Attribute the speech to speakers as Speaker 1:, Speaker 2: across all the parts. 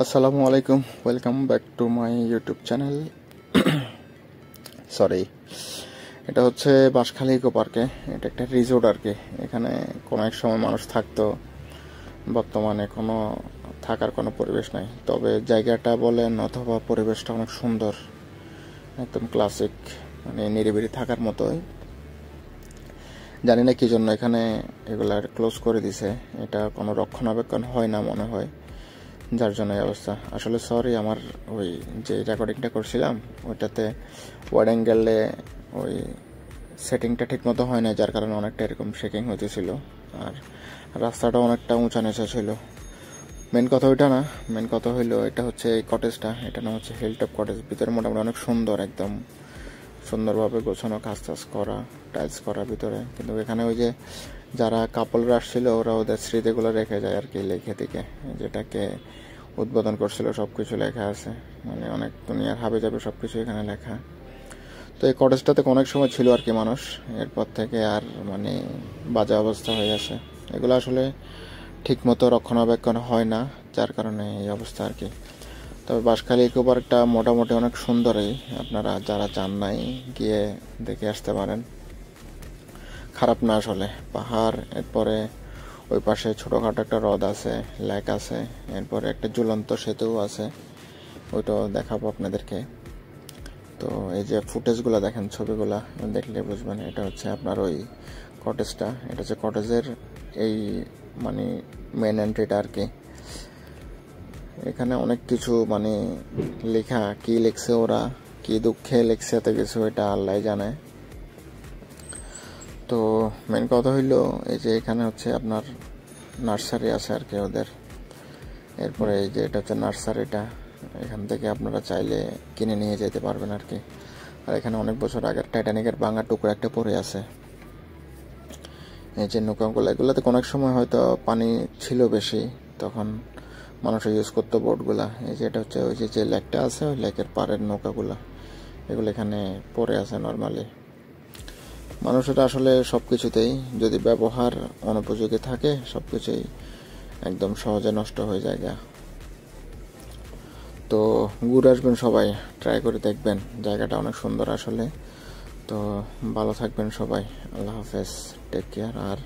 Speaker 1: আসসালামু আলাইকুম, welcome back to my YouTube channel. Sorry, এটা হচ্ছে বাঁশখালী ইকো পার্কে। এটা একটা রিসোর্ট আর কি। এখানে কোনো এক সময় মানুষ থাকতো, বর্তমানে কোনো থাকার কোনো পরিবেশ নাই। তবে জায়গাটা বলেন অথবা পরিবেশটা অনেক সুন্দর, একদম ক্লাসিক, মানে নিরিবিলি থাকার মতোই। জানি না কি জন্য এখানে এগুলার ক্লোজ করে দিছে। এটা কোনো রক্ষণাবেক্ষণ হয় না মনে হয়, যার জন্য এই অবস্থা। আসলে সরি, আমার ওই যে রেকর্ডিংটা করছিলাম ওইটাতে ওয়াইড অ্যাঙ্গেলে ওই সেটিংটা ঠিক মতো হয় না, যার কারণে অনেকটা এরকম শেকিং হতেছিল। আর রাস্তাটা অনেকটা উঁচা নিচা ছিল। মেন কথা ওইটা না, মেন কথা হইলো এটা হচ্ছে এই কটেজটা। এটা নাম হচ্ছে হিলটপ কটেজ। ভিতরে মোটামুটি অনেক সুন্দর, একদম সুন্দরভাবে গোছানো, কাজ টাজ করা, টাইলস করা ভিতরে। কিন্তু এখানে ওই যে যারা কাপলরা আসছিল ওরা ওদের স্মৃতিগুলো রেখে যায় আর কি, লেখে দিকে যেটাকে উদ্বোধন করছিল সব কিছু লেখা আছে। মানে অনেক দুনিয়ার হাবে যাবে সব কিছু এখানে লেখা। তো এই কটেজটাতে অনেক সময় ছিল আর কি মানুষ, এরপর থেকে আর মানে বাজে অবস্থা হয়ে আছে। এগুলো আসলে ঠিক মতো রক্ষণাবেক্ষণ হয় না, যার কারণে এই অবস্থা আর কি। তবে বাঁশখালী ইকো পার্কটা মোটামুটি অনেক সুন্দরই। আপনারা যারা চান নাই গিয়ে দেখে আসতে পারেন, খারাপ না আসলে। পাহাড়, এরপরে ওই পাশে ছোটোখাটো একটা হ্রদ আছে, লেক আছে, এরপরে একটা ঝুলন্ত সেতুও আছে, ওইটাও দেখাবো আপনাদেরকে। তো এই যে ফুটেজগুলো দেখেন, ছবিগুলা দেখলে বুঝবেন এটা হচ্ছে আপনার ওই কটেজটা। এটা হচ্ছে কটেজের এই মানে মেন এন্ট্রিটা আর কি। এখানে অনেক কিছু মানে লেখা, কি লিখছে ওরা, কি দুঃখে লিখছে এত কিছু, এটা আল্লাহ জানে। তো মেন কথা হইলো এই যে এখানে হচ্ছে আপনার নার্সারি আছে আর কি ওদের। এরপরে এই যে এটা হচ্ছে নার্সারিটা, এখান থেকে আপনারা চাইলে কিনে নিয়ে যেতে পারবেন আর কি। আর এখানে অনেক বছর আগের টাইটানিকের ভাঙা টুকরো একটা পড়ে আছে। এই যে নৌকাগুলো, এগুলোতে অনেক সময় হয়তো পানি ছিল বেশি, তখন মানুষ ইউজ করতো বোটগুলা। এই যে এটা হচ্ছে ওই যে লেকটা আছে, ওই লেকের পাড়ের নৌকাগুলা, এগুলো এখানে পড়ে আছে নর্মালি। মানুষের আসলে সব কিছুতেই যদি ব্যবহার অনুপযোগী থাকে, সব কিছুই একদম সহজে নষ্ট হয়ে যায়। তো ঘুরে আসবেন সবাই, ট্রাই করে দেখবেন, জায়গাটা অনেক সুন্দর আসলে। তো ভালো থাকবেন সবাই, আল্লাহ হাফেজ, টেক কেয়ার। আর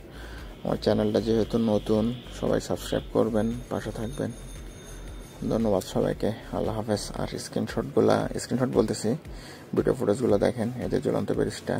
Speaker 1: আমার চ্যানেলটা যেহেতু নতুন, সবাই সাবস্ক্রাইব করবেন, পাশে থাকবেন। ধন্যবাদ সবাইকে, আল্লাহ হাফেজ। আর স্ক্রিনশট বলতেছি, ভিডিও ফুটেজগুলো দেখেন, এই যে ঝুলন্ত ব্রিজটা।